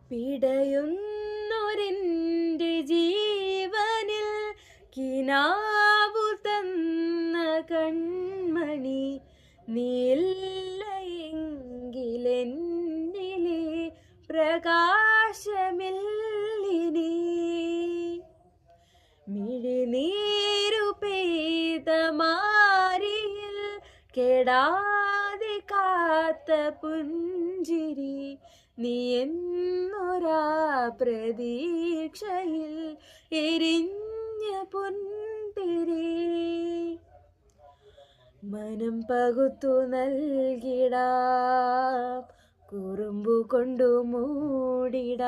പിടയുന്നൊരെൻ്റെ ജീവനിൽ കിനാവു തന്ന കൺമണി നീയില്ലയെങ്കിലെന്നിലെ പ്രകാശമില്ലിനി. മിഴിനീരു പെയ്ത മാരിയിൽ കെടാതെ കാത്ത പുഞ്ചിരി നീ എന്നൊരാ പ്രതീക്ഷയിൽ എരിഞ്ഞ പൊൻതിരി. മനം പകുത്തു നൽകിടാം, കുറുമ്പു കൊണ്ടു മൂടിടാം,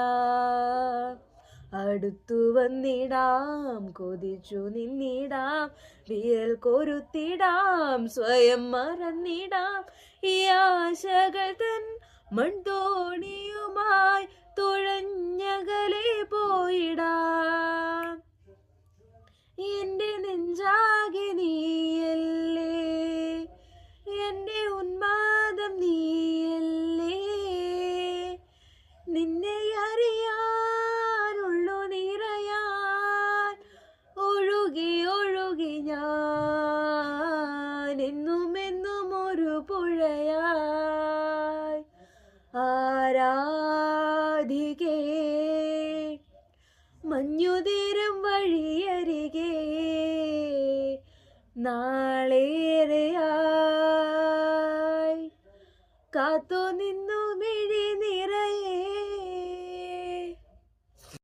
അടുത്തു വന്നിടാം, കൊതിച്ചു നിന്നിടാം, വിരൽ കൊരുത്തിടാം, സ്വയം മറന്നിടാം, ഈ ആശകൾ തൻ മൺതോണിയുമായി തുഴഞ്ഞകലെ പോയിടാം. എൻ്റെ നെഞ്ചാകെ നീയല്ലേ, എൻ്റെ ഉന്മാദം നീയല്ലേ, നിന്നെ അറിയാനുള്ളു നിറയാൻ ഒഴുകി ഒഴുകി ഞാൻ എന്നും എന്നും ഒരു പുഴയായി. ആരാധികേ മഞ്ഞുതീരം വഴിയരികെ നാളേറെയായി കാത്തു